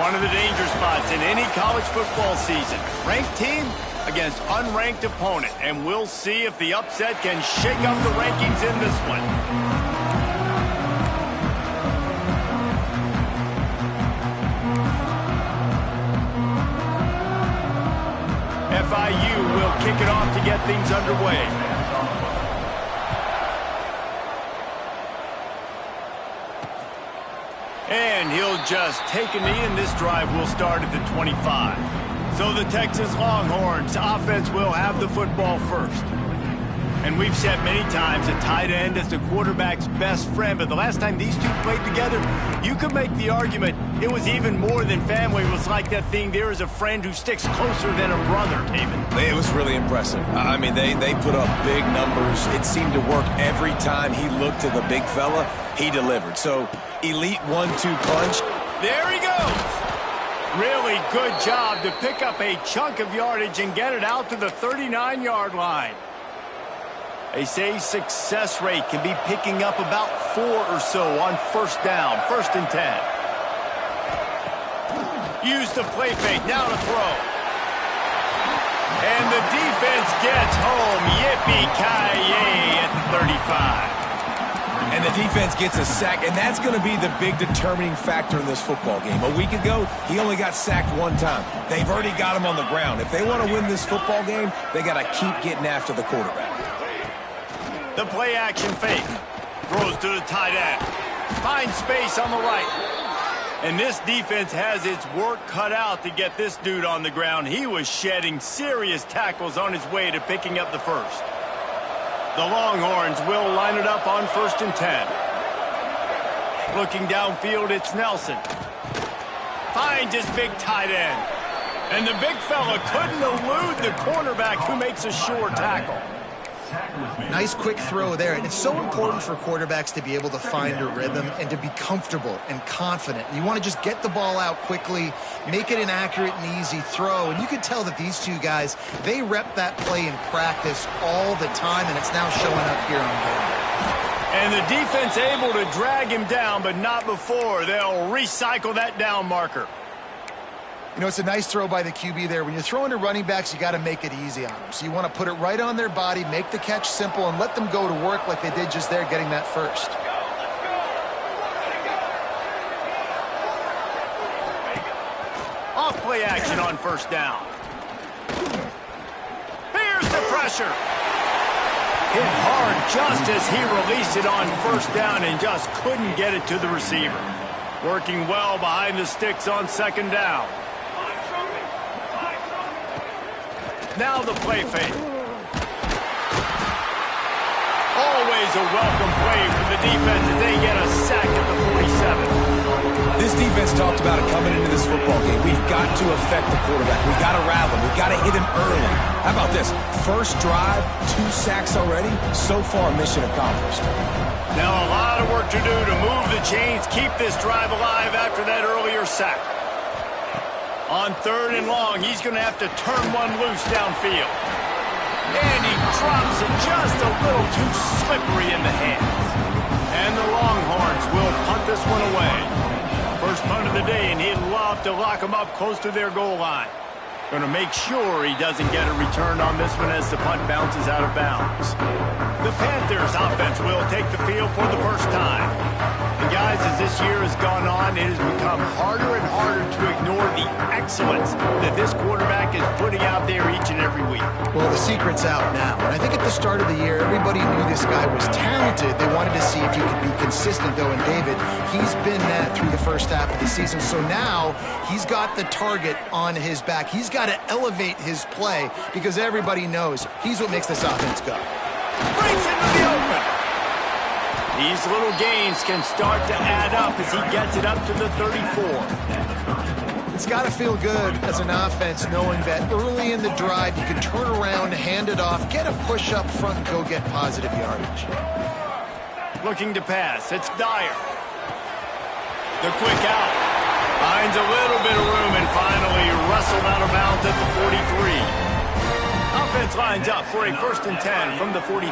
One of the danger spots in any college football season. Ranked team against unranked opponent. And we'll see if the upset can shake up the rankings in this one. FIU will kick it off to get things underway. And he'll just take a knee, and this drive will start at the 25. So the Texas Longhorns offense will have the football first. And we've said many times a tight end is the quarterback's best friend, but the last time these two played together, you could make the argument it was even more than family. It was like that thing, there is a friend who sticks closer than a brother, David. It was really impressive. I mean, they put up big numbers. It seemed to work every time he looked to the big fella. He delivered. So, elite 1-2 punch. There he goes. Really good job to pick up a chunk of yardage and get it out to the 39-yard line. They say success rate can be picking up about 4 or so on first down, 1st and 10. Use the play fake, now to throw. And the defense gets home. Yippee-ki-yay at the 35. And the defense gets a sack, and that's going to be the big determining factor in this football game. A week ago, he only got sacked 1 time. They've already got him on the ground. If they want to win this football game, they got to keep getting after the quarterback. The play action fake. Throws to the tight end. Finds space on the right. And this defense has its work cut out to get this dude on the ground. He was shedding serious tackles on his way to picking up the first. The Longhorns will line it up on 1st and 10. Looking downfield, it's Nelson. Finds his big tight end. And the big fella couldn't elude the cornerback who makes a sure tackle. Nice quick throw there. And it's so important for quarterbacks to be able to find a rhythm and to be comfortable and confident. You want to just get the ball out quickly, make it an accurate and easy throw. And you can tell that these two guys, they rep that play in practice all the time, and it's now showing up here on game. And the defense able to drag him down, but not before. They'll recycle that down marker. You know, it's a nice throw by the QB there. When you're throwing to running backs, you got to make it easy on them. So you want to put it right on their body, make the catch simple, and let them go to work like they did just there, getting that first. Off play action on 1st down. Here's the pressure. Hit hard just as he released it on 1st down and just couldn't get it to the receiver. Working well behind the sticks on 2nd down. Now the play fake. Always a welcome play for the defense as they get a sack at the 47. This defense talked about it coming into this football game. We've got to affect the quarterback. We've got to rattle him. We've got to hit him early. How about this? First drive, 2 sacks already. So far, mission accomplished. Now a lot of work to do to move the chains, keep this drive alive after that earlier sack. On 3rd and long, he's going to have to turn one loose downfield. And he drops it just a little too slippery in the hands. And the Longhorns will punt this one away. First punt of the day, and he'd love to lock them up close to their goal line. Going to make sure he doesn't get a return on this one as the punt bounces out of bounds. The Panthers offense will take the field for the first time. And guys, as this year has gone on, it has become harder and harder to ignore the excellence that this quarterback is putting out there each and every week. Well, the secret's out now. And I think at the start of the year, everybody knew this guy was talented. They wanted to see if he could be consistent, though. And David, he's been that through the first half of the season. So now he's got the target on his back. He's got to elevate his play because everybody knows he's what makes this offense go. Brings it to the open. These little gains can start to add up as he gets it up to the 34. It's got to feel good as an offense knowing that early in the drive you can turn around, hand it off, get a push up front, and go get positive yardage. Looking to pass. It's Dyer. The quick out. Finds a little bit of room and finally wrestled out of bounds at the 43. Offense lines up for a 1st and 10 from the 43.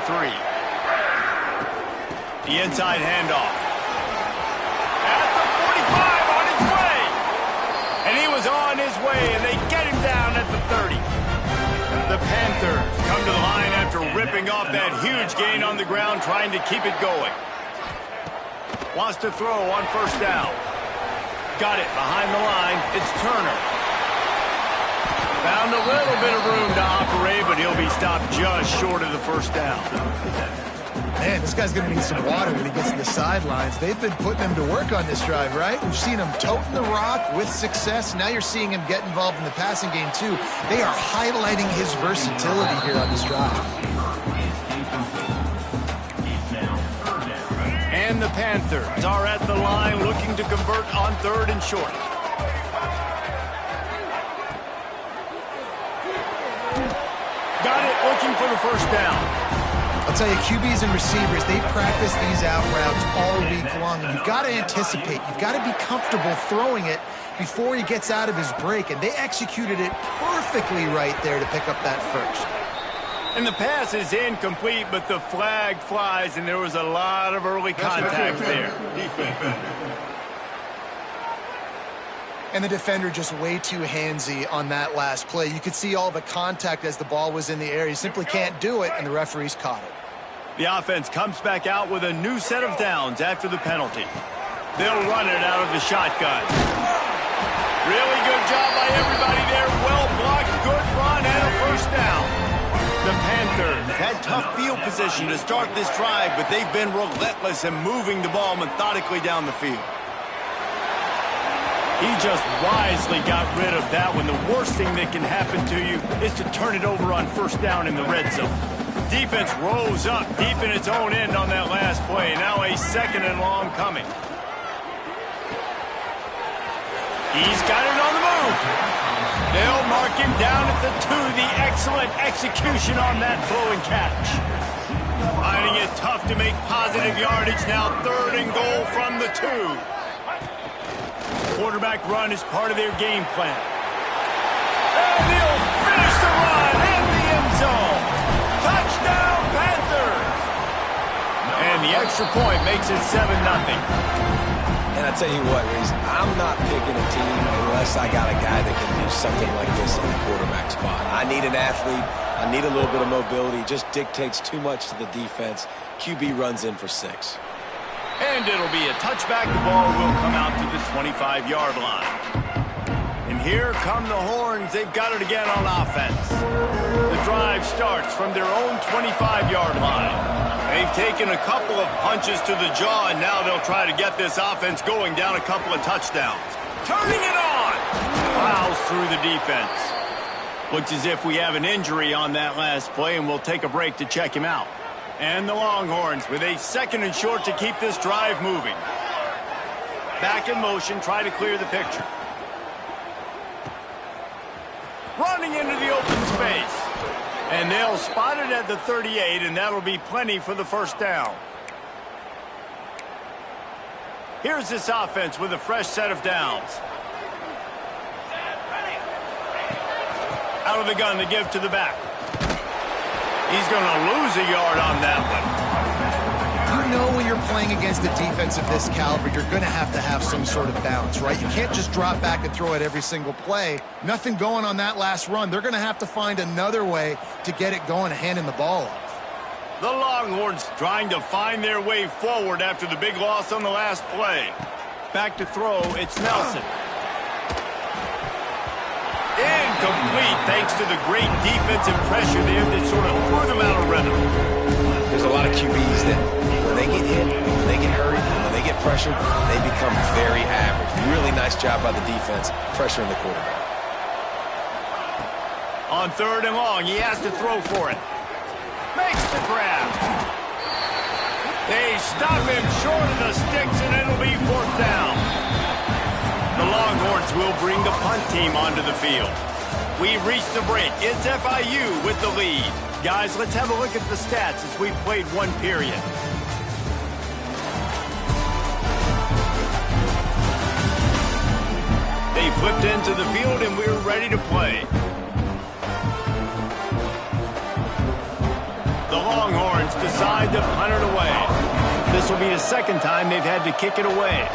The inside handoff. At the 45 on his way. on his way, and they get him down at the 30. The Panthers come to the line after ripping off that huge gain on the ground, trying to keep it going. Wants to throw on first down. Got it behind the line. It's Turner. Found a little bit of room to operate, but he'll be stopped just short of the first down. Man, this guy's going to need some water when he gets to the sidelines. They've been putting him to work on this drive, right? We've seen him toting the rock with success. Now you're seeing him get involved in the passing game, too. They are highlighting his versatility here on this drive. And the Panthers are at the line looking to convert on third and short. Got it, looking for the first down. I'll tell you, QBs and receivers, they practice these out routes all week long. You've got to anticipate. You've got to be comfortable throwing it before he gets out of his break, and they executed it perfectly right there to pick up that first. And the pass is incomplete, but the flag flies, and there was a lot of early contact there. And the defender just way too handsy on that last play. You could see all the contact as the ball was in the air. You simply can't do it, and the referees caught it. The offense comes back out with a new set of downs after the penalty. They'll run it out of the shotgun. Really good job by everybody there. Well blocked, good run, and a first down. The Panthers had tough field position to start this drive, but they've been relentless in moving the ball methodically down the field. He just wisely got rid of that one. The worst thing that can happen to you is to turn it over on first down in the red zone. Defense rose up deep in its own end on that last play. Now a second and long coming. He's got it on the move. They'll mark him down at the 2. The excellent execution on that throw and catch. Finding it tough to make positive yardage. Now third and goal from the 2. Quarterback run is part of their game plan. And they'll finish the run in the end zone. Touchdown, Panthers! And the extra point makes it 7-0. And I tell you what, Reese, I'm not picking a team unless I got a guy that can do something like this in the quarterback spot. I need an athlete. I need a little bit of mobility. It just dictates too much to the defense. QB runs in for 6. And it'll be a touchback. The ball will come out to the 25-yard line. And here come the Horns. They've got it again on offense. The drive starts from their own 25-yard line. They've taken a couple of punches to the jaw, and now they'll try to get this offense going down a couple of touchdowns. Turning it on! Plows through the defense. Looks as if we have an injury on that last play, and we'll take a break to check him out. And the Longhorns with a second and short to keep this drive moving. Back in motion, try to clear the picture. Running into the open space. And they'll spot it at the 38, and that'll be plenty for the first down. Here's this offense with a fresh set of downs. Out of the gun to give to the back. He's going to lose a yard on that one. You know when you're playing against a defense of this caliber, you're going to have some sort of balance, right? You can't just drop back and throw it every single play. Nothing going on that last run. They're going to have to find another way to get it going, handing the ball off. The Longhorns trying to find their way forward after the big loss on the last play. Back to throw, it's Nelson. Incomplete thanks to the great defensive pressure there that sort of threw them out of rhythm. There's a lot of QBs that when they get hit, when they get hurried, when they get pressured, they become very average. Really nice job by the defense pressuring the quarterback. On third and long, he has to throw for it. Makes the grab. They stop him short of the sticks, and it'll be fourth down. The Longhorns will bring the punt team onto the field. We've reached the break. It's FIU with the lead. Guys, let's have a look at the stats as we've played one period. They flipped into the field, and we're ready to play. The Longhorns decide to punt it away. This will be the second time they've had to kick it away.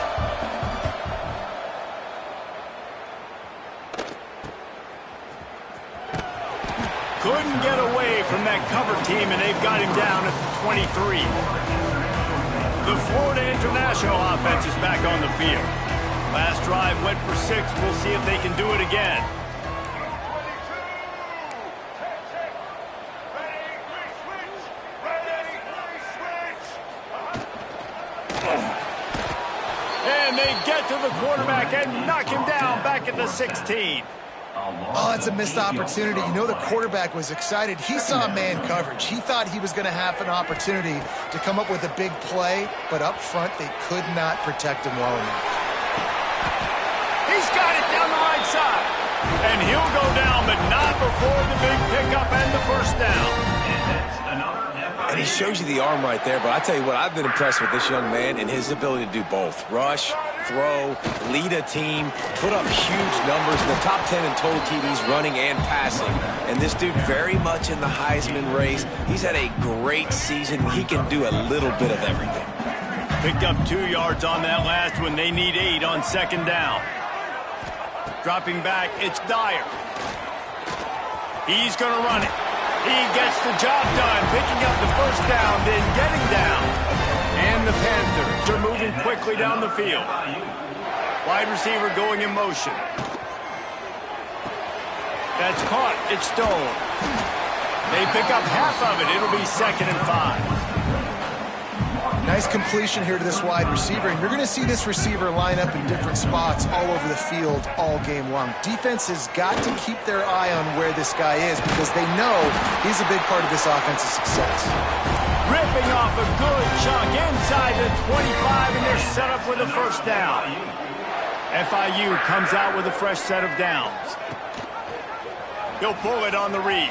couldn't get away from that cover team, and they've got him down at the 23. The Florida International offense is back on the field. Last drive went for 6. We'll see if they can do it again. And they get to the quarterback and knock him down back at the 16. Oh, that's a missed opportunity. You know the quarterback was excited. He saw man coverage. He thought he was going to have an opportunity to come up with a big play, but up front they could not protect him well enough. He's got it down the right side. And he'll go down, but not before the big pickup and the first down. And he shows you the arm right there, but I tell you what, I've been impressed with this young man and his ability to do both. Rush, throw, lead a team, put up huge numbers in the top 10 in total TDs running and passing. And this dude very much in the Heisman race. He's had a great season. He can do a little bit of everything. Picked up 2 yards on that last one. They need 8 on second down. Dropping back, it's Dyer. He's going to run it. He gets the job done, picking up the first down, then getting down. And the Panthers are moving quickly down the field. Wide receiver going in motion. That's caught. It's Stone. They pick up half of it. It'll be 2nd and 5. Nice completion here to this wide receiver, and you're going to see this receiver line up in different spots all over the field all game long. Defense has got to keep their eye on where this guy is because they know he's a big part of this offense's success. Ripping off a good chunk inside the 25, and they're set up with a first down. FIU comes out with a fresh set of downs. He'll pull it on the read.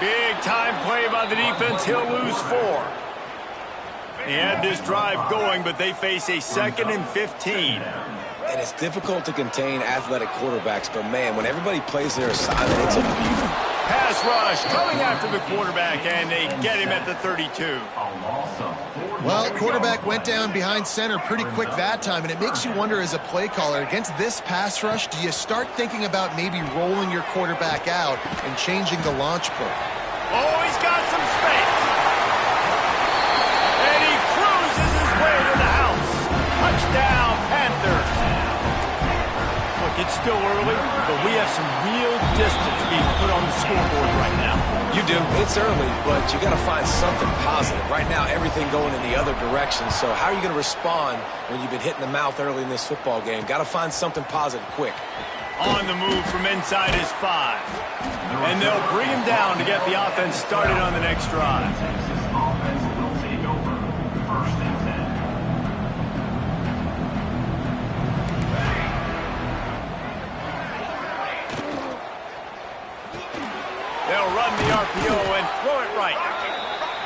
Big time play by the defense. He'll lose 4. He had this drive going, but they face a 2nd and 15. And it's difficult to contain athletic quarterbacks, but man, when everybody plays their assignment, it's a beauty. Pass rush coming after the quarterback, and they get him at the 32. Well, quarterback went down behind center pretty quick that time, and it makes you wonder as a play caller, against this pass rush, do you start thinking about maybe rolling your quarterback out and changing the launch point? Oh, he's got some space. And he cruises his way to the house. Touchdown, Panthers. Look, it's still early, but we have some real distance being put on the scoreboard right now. You do. It's early, but you got to find something positive. Right now, everything going in the other direction. So how are you going to respond when you've been hit in the mouth early in this football game? Got to find something positive quick. On the move from inside his 5. And they'll bring him down to get the offense started on the next drive. They'll run the RPO and throw it right.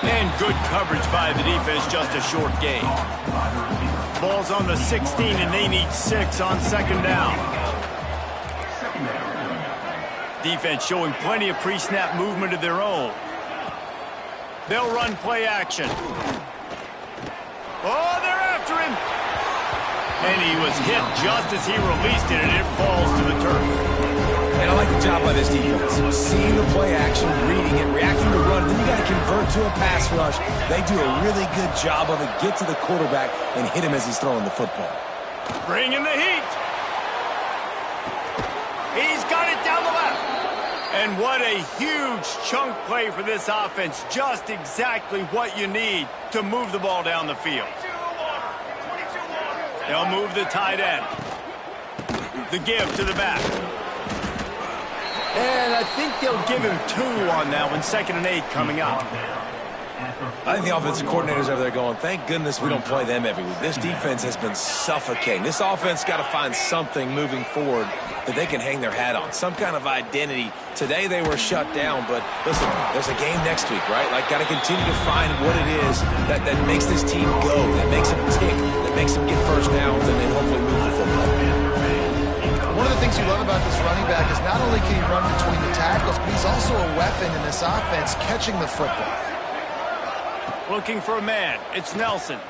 And good coverage by the defense, just a short gain. Ball's on the 16, and they need 6 on second down. Defense showing plenty of pre-snap movement of their own. They'll run play action. Oh, they're after him. And he was hit just as he released it, and it falls to the turf. And I like the job by this defense. Seeing the play action, reading it, reacting to run, then you got to convert to a pass rush. They do a really good job of it. Get to the quarterback and hit him as he's throwing the football. Bringing the heat. He's got it down the left. And what a huge chunk play for this offense. Just exactly what you need to move the ball down the field. They'll move the tight end. The give to the back. And I think they'll give him 2 on that one. 2nd and 8 coming up. I think the offensive coordinators over there going, thank goodness we don't play them every week. This defense has been suffocating. This offense got to find something moving forward that they can hang their hat on, some kind of identity. Today they were shut down, but listen, there's a game next week, right? Like, got to continue to find what it is that makes this team go, that makes them tick, that makes them get first downs, and then hopefully move the football. One of the things you love about this running back is not only can he run between the tackles, but he's also a weapon in this offense catching the football. Looking for a man. It's Nelson.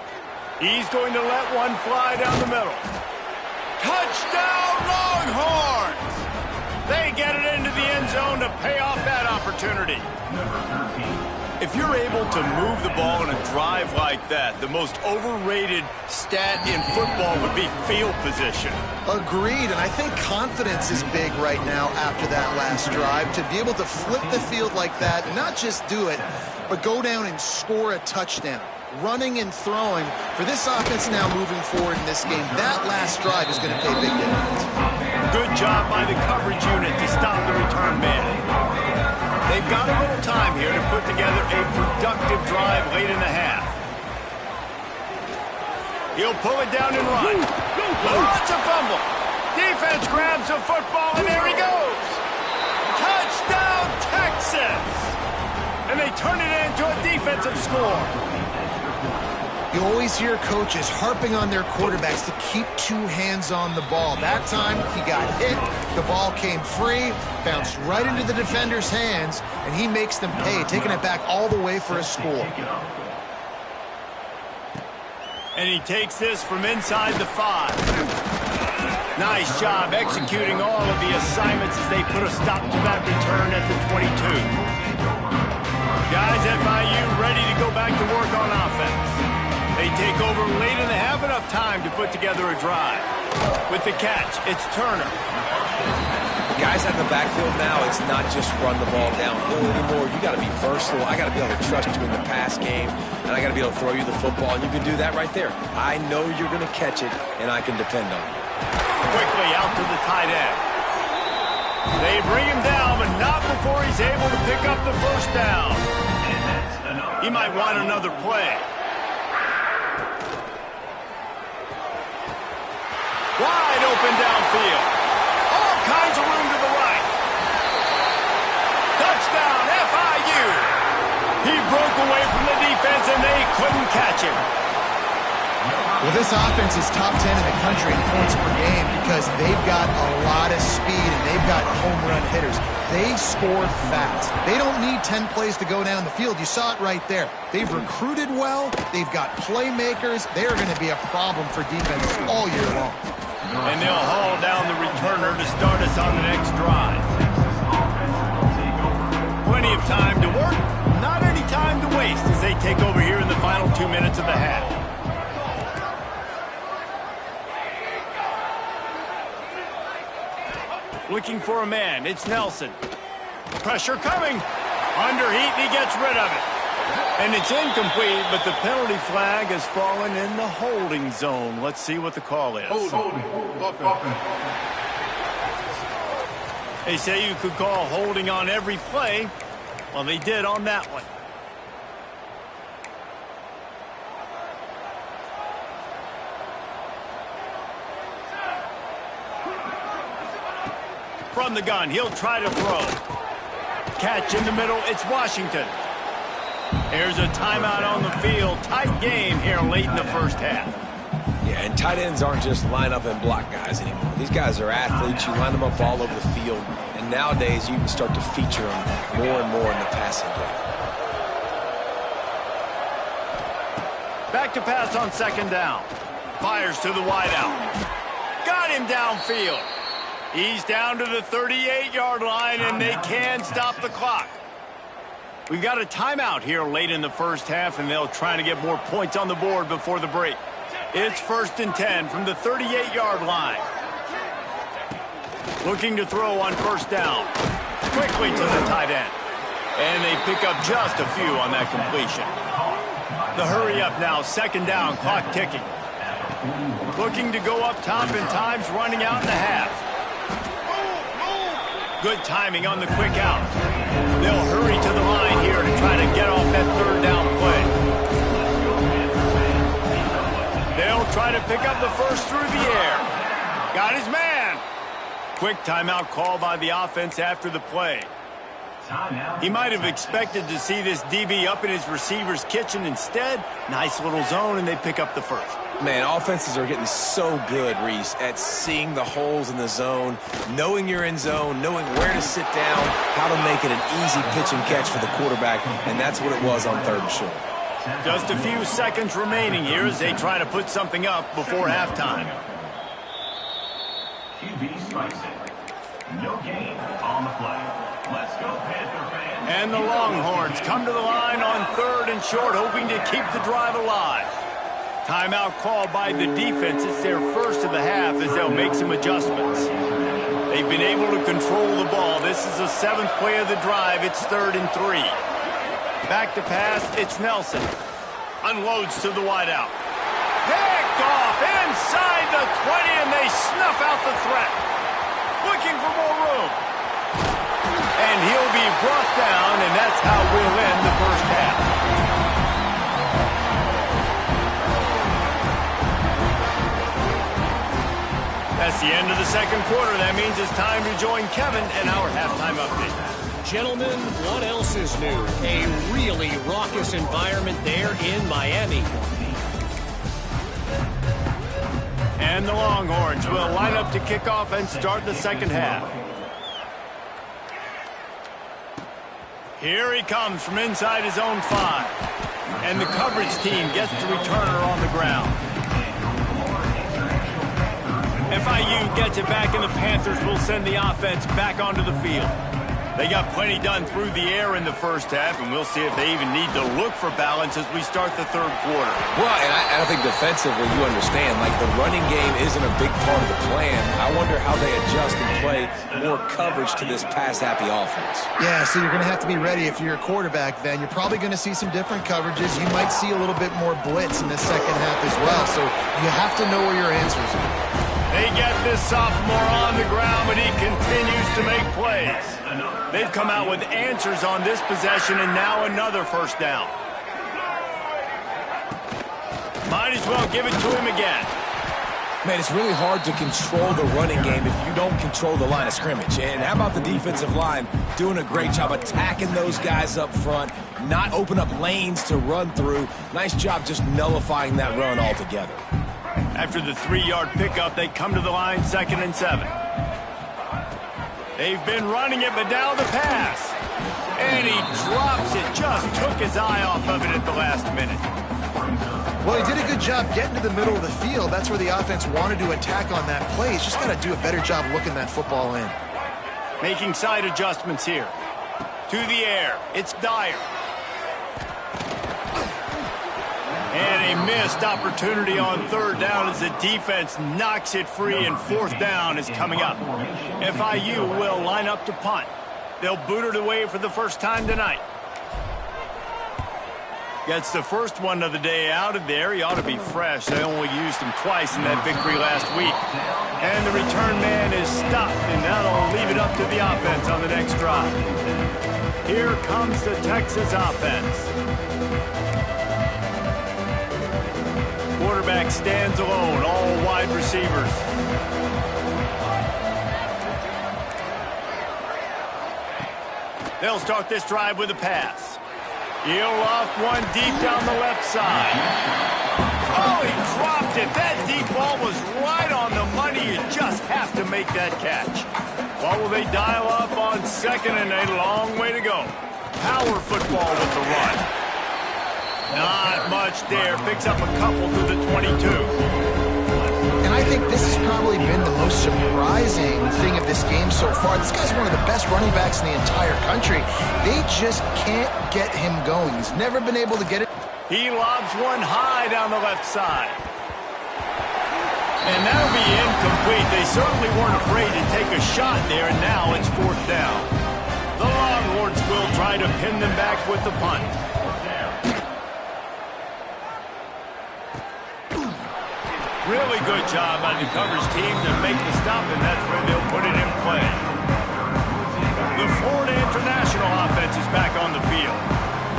He's going to let one fly down the middle. Touchdown, Longhorns! They get it into the end zone to pay off that opportunity. If you're able to move the ball in a drive like that, the most overrated stat in football would be field position. Agreed, and I think confidence is big right now after that last drive. To be able to flip the field like that, not just do it, but go down and score a touchdown. Running and throwing, for this offense now moving forward in this game, that last drive is going to pay big dividends. Good job by the coverage unit to stop the return man. They've got a little time here to put together a productive drive late in the half. He'll pull it down and run. Lots of fumble. Defense grabs the football, and there he goes. Touchdown, Texas! And they turn it into a defensive score. You always hear coaches harping on their quarterbacks to keep two hands on the ball. That time, he got hit, the ball came free, bounced right into the defender's hands, and he makes them pay, taking it back all the way for a score. And he takes this from inside the 5. Nice job executing all of the assignments as they put a stop to that return at the 22. Guys, FIU ready to go back to work on offense. They take over late in the half, enough time to put together a drive. With the catch, it's Turner. The guys at the backfield now, it's not just run the ball downhill anymore. You got to be versatile. I got to be able to trust you in the pass game, and I got to be able to throw you the football, and you can do that right there. I know you're going to catch it, and I can depend on you. Quickly out to the tight end. They bring him down, but not before he's able to pick up the first down. He might want another play. Wide open downfield. All kinds of room to the right. Touchdown, FIU. He broke away from the defense, and they couldn't catch him. Well, this offense is top 10 in the country in points per game because they've got a lot of speed and they've got home run hitters. They score fast. They don't need 10 plays to go down the field. You saw it right there. They've recruited well. They've got playmakers. They are going to be a problem for defense all year long. And they'll haul down the returner to start us on the next drive. Plenty of time to work, not any time to waste as they take over here in the final 2 minutes of the half. Looking for a man, it's Nelson. Pressure coming. Under heat, and he gets rid of it. And it's incomplete, but the penalty flag has fallen in the holding zone. Let's see what the call is. They say you could call holding on every play. Well, they did on that one. From the gun, he'll try to throw. Catch in the middle, it's Washington. Here's a timeout on the field. Tight game here late in the first half. Yeah, and tight ends aren't just line up and block guys anymore. These guys are athletes. You line them up all over the field. And nowadays, you can start to feature them more and more in the passing game. Back to pass on second down. Fires to the wideout. Got him downfield. He's down to the 38-yard line, and they can stop the clock. We've got a timeout here late in the first half, and they'll try to get more points on the board before the break. It's 1st and 10 from the 38-yard line. Looking to throw on first down. Quickly to the tight end. And they pick up just a few on that completion. The hurry up now, second down, clock ticking. Looking to go up top, and time's running out in the half. Good timing on the quick out. They'll hurry to the line here to try to get off that third down play. They'll try to pick up the first through the air. Got his man. Quick timeout call by the offense after the play. He might have expected to see this DB up in his receiver's kitchen. Instead, nice little zone, and they pick up the first. Man, offenses are getting so good, Reese, at seeing the holes in the zone, knowing you're in zone, knowing where to sit down, how to make it an easy pitch and catch for the quarterback, and that's what it was on third and short. Just a few seconds remaining here as they try to put something up before halftime. No gain on the play. Let's go, Panther fans. And the Longhorns come to the line on 3rd and short, hoping to keep the drive alive. Timeout called by the defense. It's their first of the half as they'll make some adjustments. They've been able to control the ball. This is the 7th play of the drive. It's 3rd and 3. Back to pass. It's Nelson. Unloads to the wideout. Picked off inside the 20, and they snuff out the threat. Looking for more room. And he'll be brought down, and that's how we'll end the first half. That's the end of the second quarter. That means it's time to join Kevin in our halftime update. Gentlemen, what else is new? A really raucous environment there in Miami. And the Longhorns will line up to kick off and start the second half. Here he comes from inside his own 5. And the coverage team gets the returner on the ground. FIU gets it back, and the Panthers will send the offense back onto the field. They got plenty done through the air in the first half, and we'll see if they even need to look for balance as we start the third quarter. Well, and I think defensively, you understand, like the running game isn't a big part of the plan. I wonder how they adjust and play more coverage to this pass-happy offense. Yeah, so you're going to have to be ready if you're a quarterback then. You're probably going to see some different coverages. You might see a little bit more blitz in the second half as well, so you have to know where your answers are. They get this sophomore on the ground, but he continues to make plays. They've come out with answers on this possession, and now another first down. Might as well give it to him again. Man, it's really hard to control the running game if you don't control the line of scrimmage. And how about the defensive line doing a great job attacking those guys up front, not open up lanes to run through. Nice job just nullifying that run altogether. After the 3-yard pickup, they come to the line 2nd and 7. They've been running it, but now the pass. And he drops it. Just took his eye off of it at the last minute. Well, he did a good job getting to the middle of the field. That's where the offense wanted to attack on that play. He's just got to do a better job looking that football in. Making side adjustments here. To the air. It's Dyer. And a missed opportunity on 3rd down as the defense knocks it free, and 4th down is coming up. FIU will line up to punt. They'll boot it away for the first time tonight. Gets the first one of the day out of there. He ought to be fresh. They only used him twice in that victory last week. And the return man is stopped, and that'll leave it up to the offense on the next drive. Here comes the Texas offense. Quarterback stands alone, all wide receivers. They'll start this drive with a pass. He'll loft one deep down the left side. Oh, he dropped it. That deep ball was right on the money. You just have to make that catch. What will they dial up on 2nd and a long way to go? Power football with the run. Not much there. Picks up a couple to the 22. And I think this has probably been the most surprising thing of this game so far. This guy's one of the best running backs in the entire country. They just can't get him going. He's never been able to get it. He lobs one high down the left side. And that'll be incomplete. They certainly weren't afraid to take a shot there, and now it's 4th down. The Longhorns will try to pin them back with the punt. Really good job by the coverage team to make the stop, and that's where they'll put it in play. The Florida International offense is back on the field.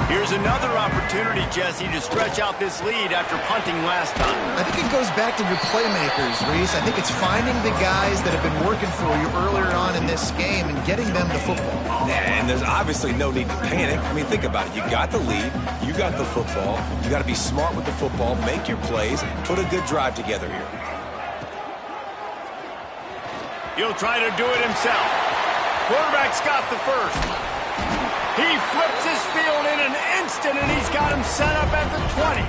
Here's another opportunity, Jesse, to stretch out this lead after punting last time. I think it goes back to your playmakers, Reese. I think it's finding the guys that have been working for you earlier on in this game and getting them the football. Yeah, and there's obviously no need to panic. I mean, think about it. You got the lead. You got the football. You got to be smart with the football, make your plays, put a good drive together here. He'll try to do it himself. Quarterback's got the first. He flips his field in an instant, and he's got him set up at the 20.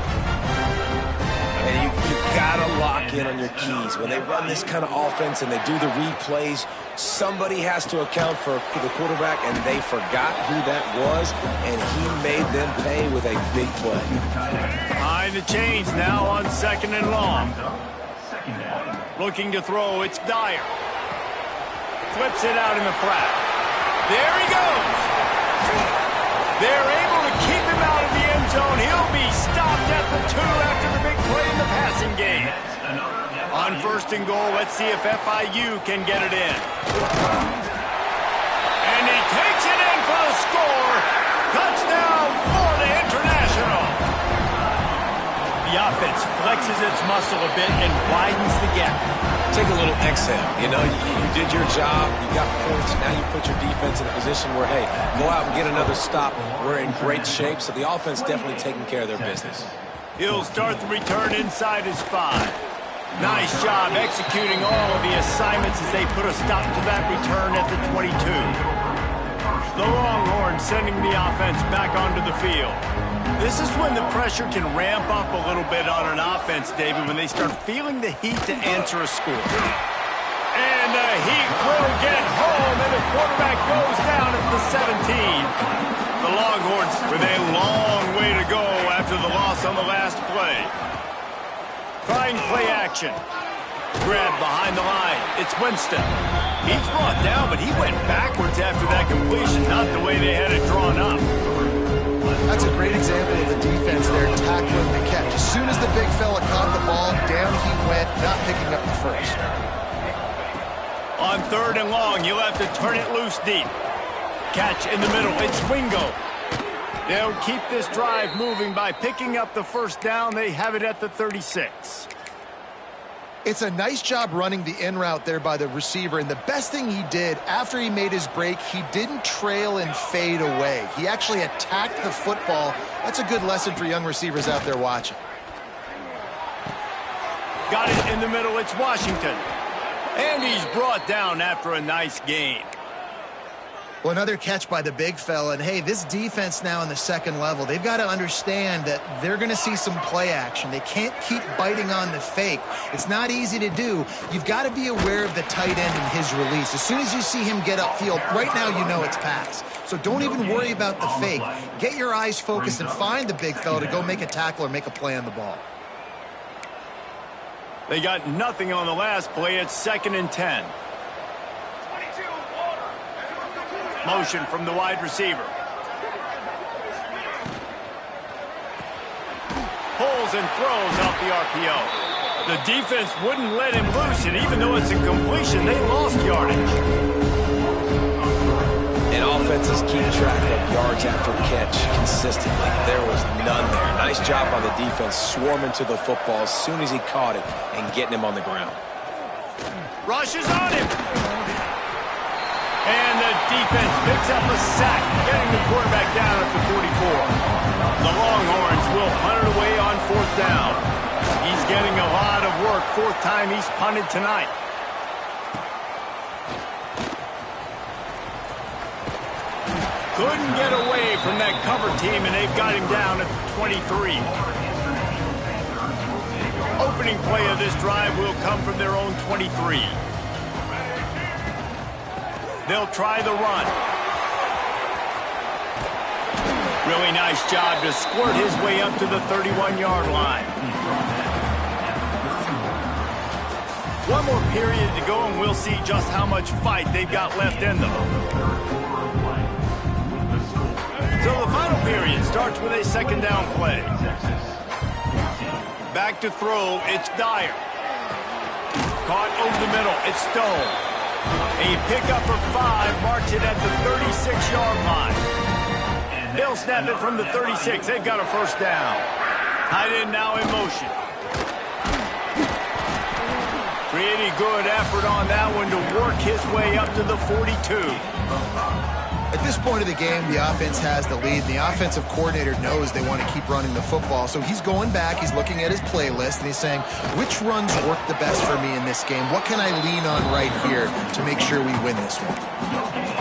And you got to lock in on your keys. When they run this kind of offense and they do the replays, Somebody has to account for the quarterback, and they forgot who that was, and he made them pay with a big play. Behind the chains now on 2nd and long. Looking to throw, it's Dyer. Flips it out in the flat. There he goes. They're able to keep him out of the end zone. He'll be stopped at the 2 after the big play in the passing game. On 1st and goal, let's see if FIU can get it in. And he takes it in for the score. Touchdown, Florida International. The offense flexes its muscle a bit and widens the gap. Take a little exhale. You know, you did your job. You got points. Now you put your defense in a position where, hey, go out and get another stop. We're in great shape, so the offense definitely taking care of their business. He'll start the return inside his 5. Nice job executing all of the assignments as they put a stop to that return at the 22. The Longhorns sending the offense back onto the field. This is when the pressure can ramp up a little bit on an offense, David, when they start feeling the heat to answer a score. And the heat will get home, and the quarterback goes down at the 17. The Longhorns with a long way to go after the loss on the last play. Trying play action. Grab behind the line. It's Winston. He's brought down, but he went backwards after that completion, not the way they had it drawn up. That's a great example of the defense there tackling the catch. As soon as the big fella caught the ball, down he went, not picking up the first. On 3rd and long, you'll have to turn it loose deep. Catch in the middle. It's Wingo. They'll keep this drive moving by picking up the first down. They have it at the 36. It's a nice job running the in route there by the receiver, and the best thing he did after he made his break, he didn't trail and fade away. He actually attacked the football. That's a good lesson for young receivers out there watching. Got it in the middle. It's Washington. And he's brought down after a nice gain. Well, another catch by the big fella. And, hey, this defense now in the 2nd level, they've got to understand that they're going to see some play action. They can't keep biting on the fake. It's not easy to do. You've got to be aware of the tight end and his release. As soon as you see him get upfield, right now you know it's pass. So don't even worry about the fake. Get your eyes focused and find the big fella to go make a tackle or make a play on the ball. They got nothing on the last play. It's 2nd and 10. Motion from the wide receiver. Pulls and throws off the RPO. The defense wouldn't let him loose, and even though it's a completion, they lost yardage. And offenses keep track of yards after catch consistently. There was none there. Nice job by the defense swarming to the football as soon as he caught it and getting him on the ground. Rushes on him. And the defense picks up a sack, getting the quarterback down at the 44. The Longhorns will punt it away on 4th down. He's getting a lot of work. 4th time he's punted tonight. Couldn't get away from that cover team, and they've got him down at the 23. Opening play of this drive will come from their own 23. They'll try the run. Really nice job to squirt his way up to the 31-yard line. One more period to go, and we'll see just how much fight they've got left in them. So the final period starts with a 2nd down play. Back to throw, it's Dyer. Caught over the middle, it's Stone. A pickup for 5, marks it at the 36-yard line. They'll snap it from the 36. They've got a first down. Tight end now in motion. Pretty good effort on that one to work his way up to the 42. At this point of the game, the offense has the lead. The offensive coordinator knows they want to keep running the football. So he's going back, he's looking at his playlist, and he's saying, which runs work the best for me in this game? What can I lean on right here to make sure we win this one?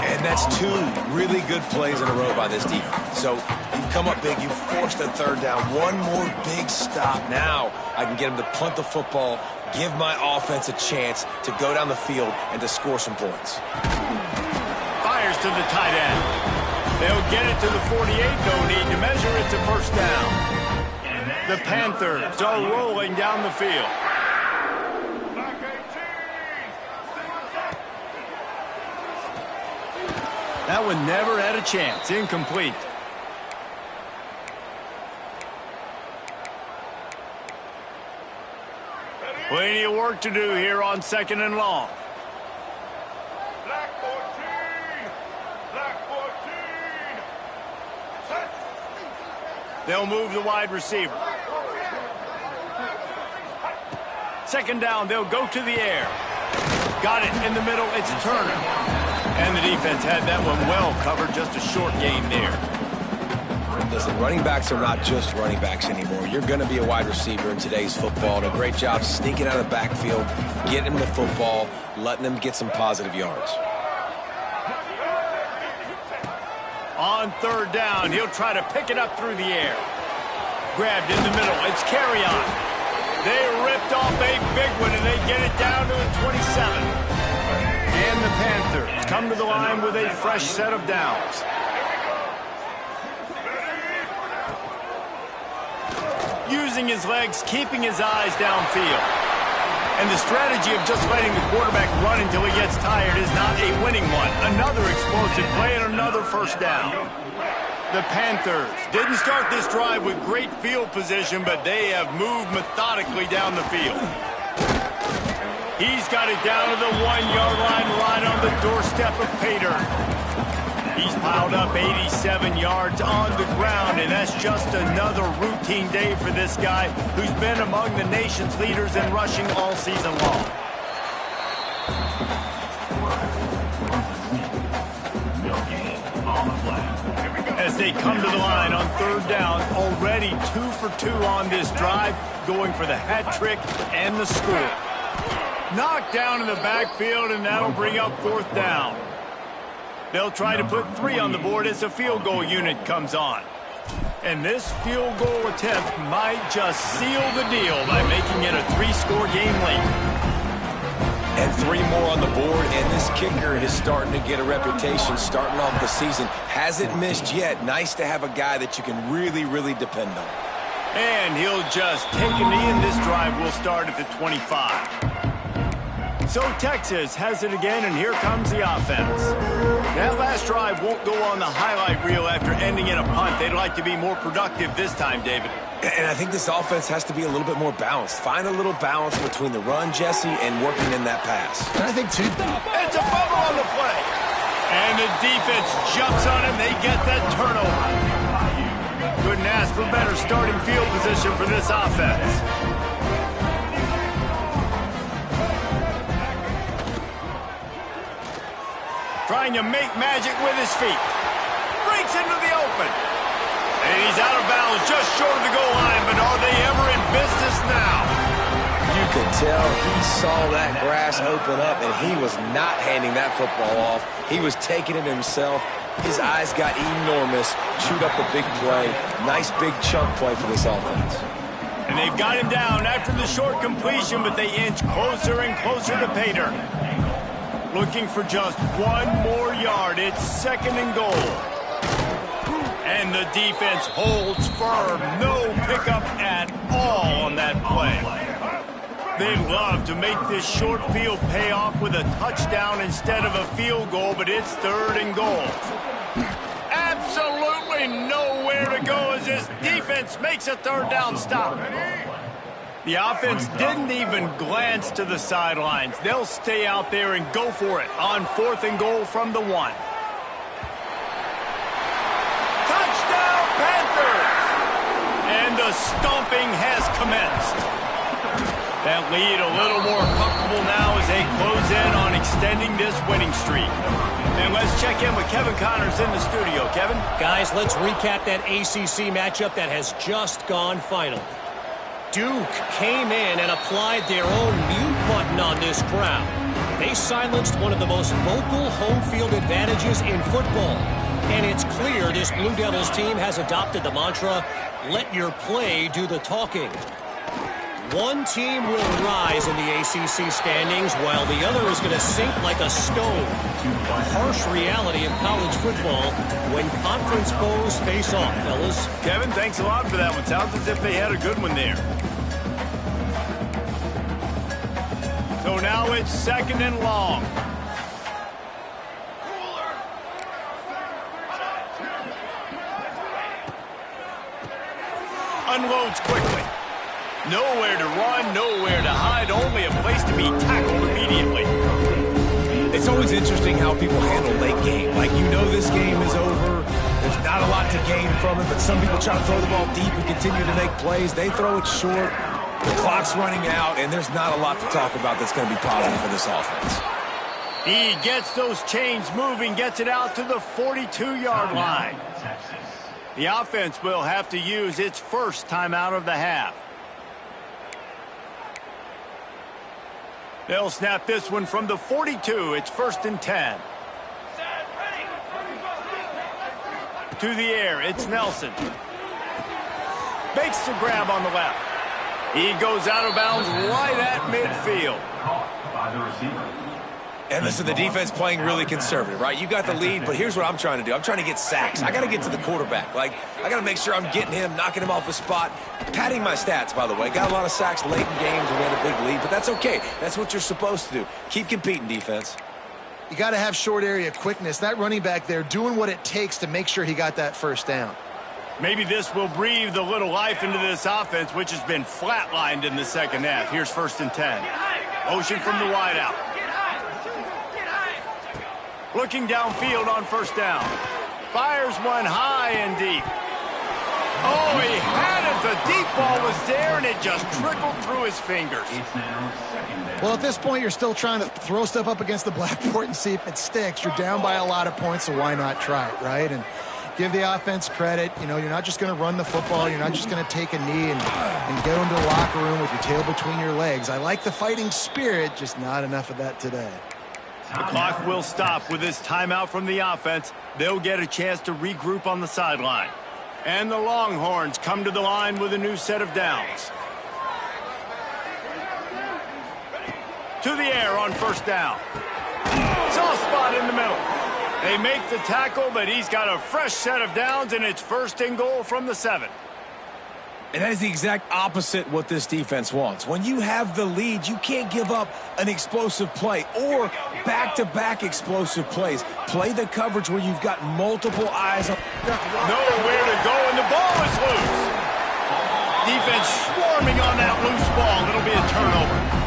And that's 2 really good plays in a row by this defense. So you've come up big, you've forced a third down. One more big stop. Now I can get him to punt the football, give my offense a chance to go down the field and to score some points. Fires to the tight end. They'll get it to the 48. No need to measure. It's a first down. The Panthers are rolling down the field. That one never had a chance. Incomplete. Plenty of work to do here on 2nd and long. Black 14. Black 14. They'll move the wide receiver. 2nd down, they'll go to the air. Got it in the middle, it's Turner. And the defense had that one well covered, just a short game there. Listen, running backs are not just running backs anymore. You're going to be a wide receiver in today's football. And a great job sneaking out of the backfield, getting him the football, letting him get some positive yards. On 3rd down, he'll try to pick it up through the air. Grabbed in the middle, it's Carry-On. They ripped off a big one, and they get it down to the 27. And the Panthers come to the line with a fresh set of downs. Using his legs, keeping his eyes downfield. And the strategy of just letting the quarterback run until he gets tired is not a winning one. Another explosive play and another first down. The Panthers didn't start this drive with great field position, but they have moved methodically down the field. He's got it down to the 1-yard line, right on the doorstep of Pater. He's piled up 87 yards on the ground, and that's just another routine day for this guy who's been among the nation's leaders in rushing all season long. As they come to the line on 3rd down, already 2 for 2 on this drive, going for the hat trick and the score. Knocked down in the backfield, and that'll bring up 4th down. They'll try to put 3 on the board as the field goal unit comes on. And this field goal attempt might just seal the deal by making it a 3-score game late. And 3 more on the board, and this kicker is starting to get a reputation starting off the season. Hasn't missed yet. Nice to have a guy that you can really, really depend on. And he'll just take a knee, and this drive will start at the 25. So Texas has it again, and here comes the offense. That last drive won't go on the highlight reel after ending in a punt. They'd like to be more productive this time, David. And I think this offense has to be a little bit more balanced. Find a little balance between the run, Jesse, and working in that pass. And I think, too, it's a fumble on the play. And the defense jumps on him. They get that turnover. Couldn't ask for better starting field position for this offense. Trying to make magic with his feet. Breaks into the open. And he's out of bounds just short of the goal line, but are they ever in business now? You could tell he saw that grass open up, and he was not handing that football off. He was taking it himself. His eyes got enormous, chewed up a big play. Nice big chunk play for this offense. And they've got him down after the short completion, but they inch closer and closer to Pater. Looking for just 1 more yard. It's 2nd and goal. And the defense holds firm. No pickup at all on that play. They'd love to make this short field pay off with a touchdown instead of a field goal, but it's 3rd and goal. Absolutely nowhere to go as this defense makes a 3rd down stop. The offense didn't even glance to the sidelines. They'll stay out there and go for it on 4th and goal from the 1. Touchdown, Panthers! And the stomping has commenced. That lead a little more comfortable now as they close in on extending this winning streak. And let's check in with Kevin Connors in the studio. Kevin? Guys, let's recap that ACC matchup that has just gone final. Duke came in and applied their own mute button on this crowd. They silenced one of the most vocal home field advantages in football. And it's clear this Blue Devils team has adopted the mantra, let your play do the talking. One team will rise in the ACC standings while the other is going to sink like a stone. A harsh reality of college football when conference foes face off, fellas. Kevin, thanks a lot for that one. Sounds as if they had a good one there. So now it's 2nd and long. Unloads quickly. Nowhere to run, nowhere to hide, only a place to be tackled immediately. It's always interesting how people handle late game. Like, you know this game is over. There's not a lot to gain from it, but some people try to throw the ball deep and continue to make plays. They throw it short. The clock's running out, and there's not a lot to talk about that's going to be positive for this offense. He gets those chains moving, gets it out to the 42-yard line. The offense will have to use its first timeout of the half. They'll snap this one from the 42. It's 1st and 10. To the air, it's Nelson. Makes the grab on the left. He goes out of bounds right at midfield. Caught by the receiver. And listen, the defense playing really conservative, right? You got the lead, but here's what I'm trying to do. I'm trying to get sacks. I got to get to the quarterback. Like, I got to make sure I'm getting him, knocking him off the spot. Padding my stats, by the way. Got a lot of sacks late in games when we had a big lead, but that's okay. That's what you're supposed to do. Keep competing, defense. You got to have short area quickness. That running back there doing what it takes to make sure he got that first down. Maybe this will breathe a little life into this offense, which has been flatlined in the second half. Here's 1st and 10. Motion from the wideout. Looking downfield on 1st down. Fires one high and deep. Oh, he had it. The deep ball was there, and it just trickled through his fingers. It's now 2nd down. Well, at this point, you're still trying to throw stuff up against the blackboard and see if it sticks. You're down by a lot of points, so why not try it, right? And give the offense credit. You know, you're not just going to run the football. You're not just going to take a knee and go into the locker room with your tail between your legs. I like the fighting spirit, just not enough of that today. The clock will stop with this timeout from the offense. They'll get a chance to regroup on the sideline. And the Longhorns come to the line with a new set of downs. To the air on 1st down. Soft spot in the middle. They make the tackle, but he's got a fresh set of downs, and it's 1st and goal from the 7. And that is the exact opposite what this defense wants. When you have the lead, you can't give up an explosive play or back-to-back explosive plays. Play the coverage where you've got multiple eyes on. Nowhere to go, and the ball is loose. Defense swarming on that loose ball. It'll be a turnover.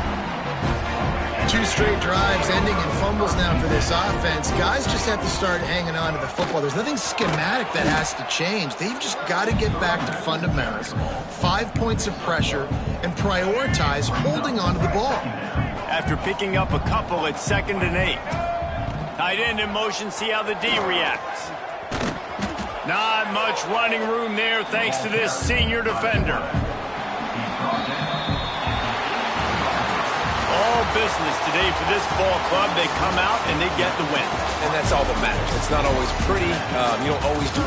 2 straight drives ending in fumbles now for this offense. Guys just have to start hanging on to the football. There's nothing schematic that has to change. They've just got to get back to fundamentals. 5 points of pressure and prioritize holding on to the ball. After picking up a couple, it's 2nd and 8. Tight end in motion, see how the D reacts. Not much running room there thanks to this senior defender. All business today for this ball club. They come out and they get the win. And that's all that matters. It's not always pretty. You don't always do